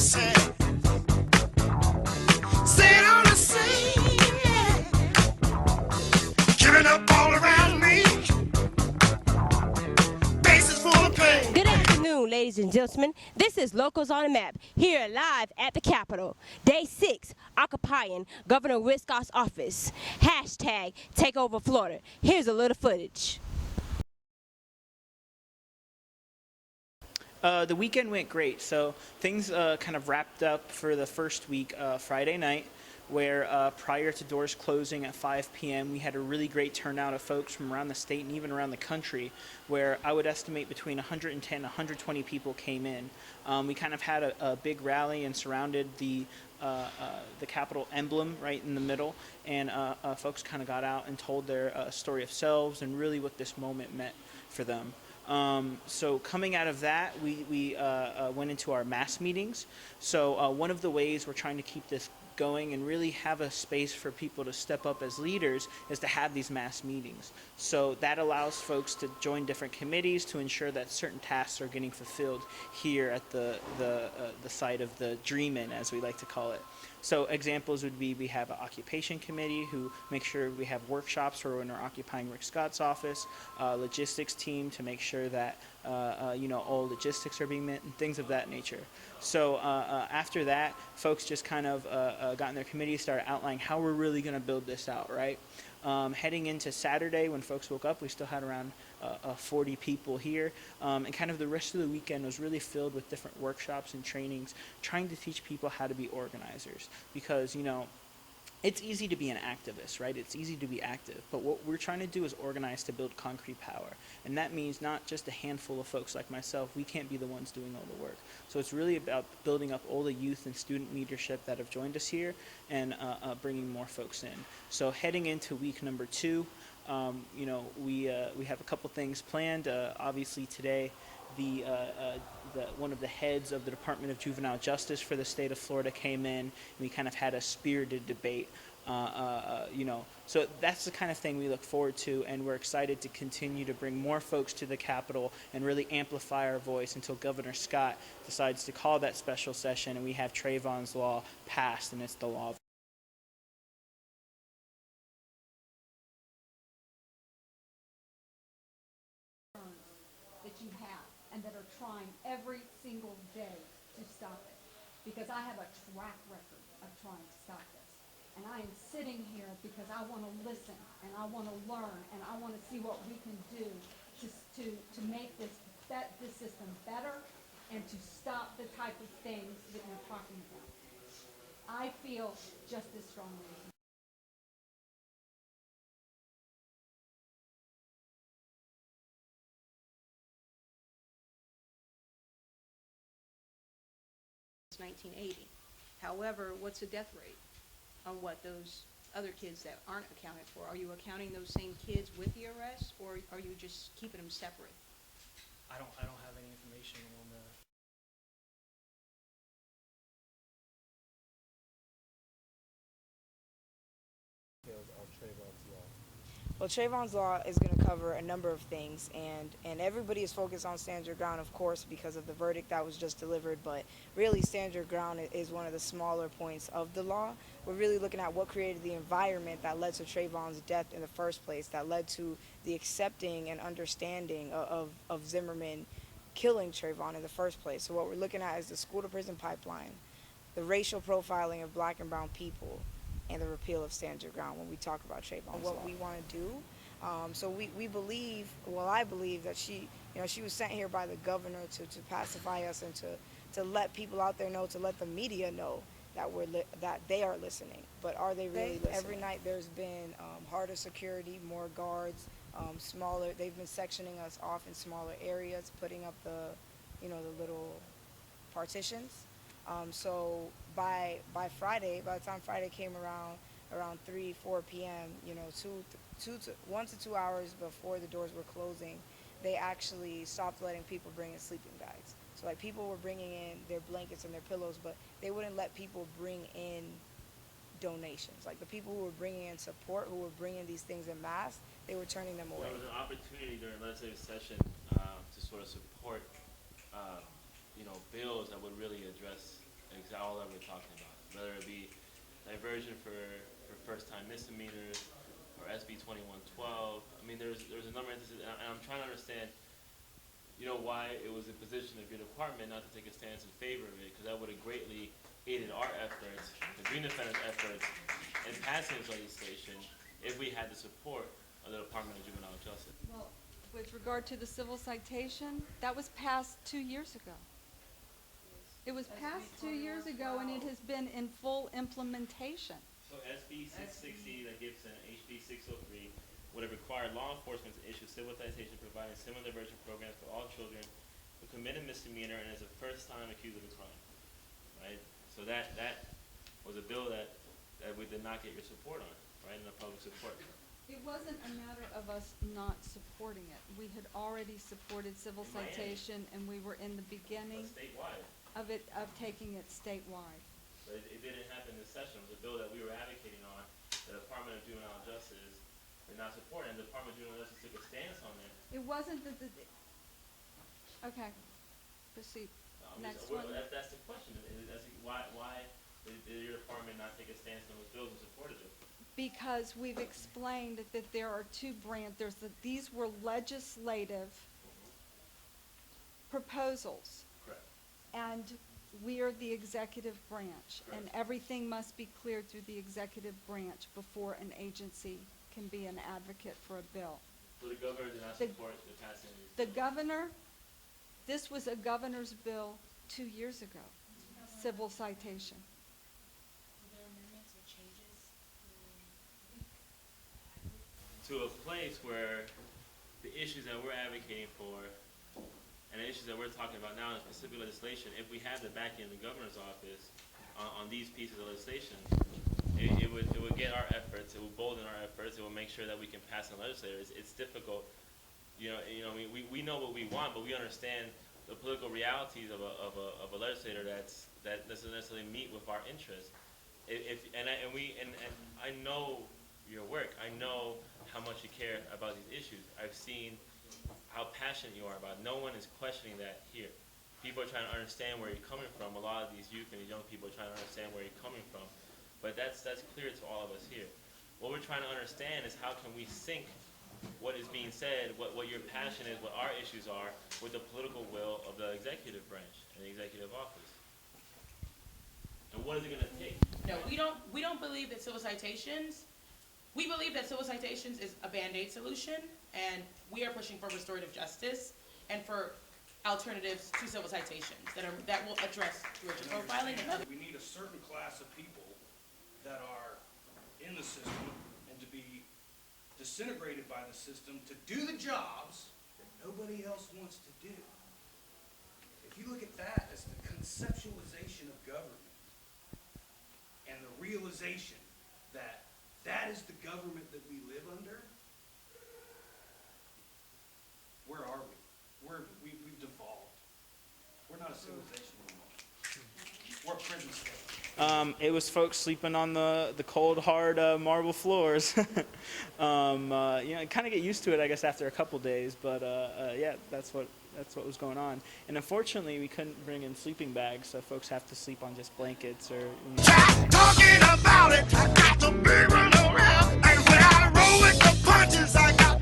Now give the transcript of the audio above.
said, staying on the scene, yeah. Giving up all around me, bases full of pain. Good afternoon, ladies and gentlemen. This is Locals on the Map, here live at the Capitol. Day 6, occupying Governor Rick Scott's office. Hashtag Takeover Florida. Here's a little footage. The weekend went great, so things kind of wrapped up for the first week Friday night, where prior to doors closing at 5 p.m., we had a really great turnout of folks from around the state and even around the country, where I would estimate between 110 and 120 people came in. We kind of had a big rally and surrounded the Capitol emblem right in the middle, and folks kind of got out and told their story of selves and really what this moment meant for them. So coming out of that, we went into our mass meetings. So one of the ways we're trying to keep this going and really have a space for people to step up as leaders is to have these mass meetings. So that allows folks to join different committees to ensure that certain tasks are getting fulfilled here at the site of the Dream Inn, as we like to call it. So examples would be, we have an occupation committee who make sure we have workshops for when we're occupying Rick Scott's office, logistics team to make sure that all logistics are being met and things of that nature. So after that, folks just kind of got in their committees, started outlining how we're really going to build this out, right? Heading into Saturday, when folks woke up, we still had around 40 people here, and kind of the rest of the weekend was really filled with different workshops and trainings, trying to teach people how to be organizers, because it's easy to be an activist, right? It's easy to be active, but what we're trying to do is organize to build concrete power, and that means not just a handful of folks like myself. We can't be the ones doing all the work. So it's really about building up all the youth and student leadership that have joined us here, and bringing more folks in. So heading into week number 2, we have a couple things planned. Obviously today, one of the heads of the Department of Juvenile Justice for the state of Florida came in, and we kind of had a spirited debate. So that's the kind of thing we look forward to, and we're excited to continue to bring more folks to the Capitol and really amplify our voice until Governor Scott decides to call that special session and we have Trayvon's Law passed and it's the law. That you have and that are trying every single day to stop it, because I have a track record of trying to stop this, and I am sitting here because I want to listen and I want to learn and I want to see what we can do to make this system better and to stop the type of things that you're talking about. I feel just as strongly as you. It's 1980. However, what's the death rate on what those other kids that aren't accounted for? Are you accounting those same kids with the arrests, or are you just keeping them separate? I don't have any information on the. Well, Trayvon's Law is going to cover a number of things, and everybody is focused on Stand Your Ground, of course, because of the verdict that was just delivered, but really Stand Your Ground is one of the smaller points of the law. We're really looking at what created the environment that led to Trayvon's death in the first place, that led to the accepting and understanding of Zimmerman killing Trayvon in the first place. So what we're looking at is the school-to-prison pipeline, the racial profiling of black and brown people, and the repeal of Stand Your Ground when we talk about Trayvon. What we want to do. So we believe, well, I believe that she was sent here by the governor to pacify us and to let people out there know, to let the media know that that they are listening. But are they really listening? Every night there's been harder security, more guards, smaller. They've been sectioning us off in smaller areas, putting up the little partitions. So by Friday, by the time Friday came around 3-4 p.m., 1 to 2 hours before the doors were closing, they actually stopped letting people bring in sleeping bags. So like people were bringing in their blankets and their pillows, but they wouldn't let people bring in donations. Like the people who were bringing in support, who were bringing these things in mass, they were turning them away. There was an opportunity during legislative session to sort of support bills that would really address and is all that we're talking about. Whether it be diversion for first-time misdemeanors or SB 2112. I mean, there's a number of instances, and I'm trying to understand, why it was a position of your department not to take a stance in favor of it, because that would have greatly aided our efforts, the Green Defenders' efforts, in passing this legislation if we had the support of the Department of Juvenile Justice. Well, with regard to the civil citation, that was passed 2 years ago. It was passed 2 years ago, and it has been in full implementation. So SB 660 that gives an HB 603 would have required law enforcement to issue civil citation providing similar diversion programs for all children who commit a misdemeanor and is a first time accused of a crime. Right? So that was a bill that we did not get your support on, right? And the public support. It wasn't a matter of us not supporting it. We had already supported civil In Miami. citation, and we were in the But beginning statewide. of taking it statewide. But it didn't happen this session. It was a bill that we were advocating on. The Department of Juvenile Justice did not support, and the Department of Juvenile Justice took a stance on it. It wasn't that okay, proceed. Next one. That's the question. Why did your department not take a stance on those bills and support it? Because we've explained that there are two branches. These were legislative proposals, Correct. and we are the executive branch, and Correct. everything must be cleared through the executive branch before an agency can be an advocate for a bill. So the governor did not The- support the passing of these The bills. governor, this was a governor's bill 2 years ago, civil citation. To a place where the issues that we're advocating for and the issues that we're talking about now in specific legislation, if we have the backing of the governor's office on these pieces of legislation, it would get our efforts, it would bolden our efforts, it will make sure that we can pass in legislators. It's difficult, we know what we want, but we understand the political realities of a legislator that doesn't necessarily meet with our interests. I know your work. I know how much you care about these issues. I've seen how passionate you are about it. No one is questioning that here. People are trying to understand where you're coming from. A lot of these youth and these young people are trying to understand where you're coming from. But that's clear to all of us here. What we're trying to understand is how can we sync what is being said, what your passion is, what our issues are, with the political will of the executive branch and the executive office. And what is it going to take? No, we don't believe that civil citations, we believe that civil citations is a Band-Aid solution, and we are pushing for restorative justice and for alternatives to civil citations that will address racial profiling and other. We need a certain class of people that are in the system and to be disintegrated by the system to do the jobs that nobody else wants to do. If you look at that as the conceptualization of government and the realization that that is the government that we live under, where are we? We've devolved. We're not a civilization anymore. We're a prison state. It was folks sleeping on the cold, hard marble floors. Kind of get used to it, I guess, after a couple days. But yeah, that's what was going on. And unfortunately, we couldn't bring in sleeping bags, so folks have to sleep on just blankets or. Try talking about it. I got the big one around. And when I roll with the punches, I got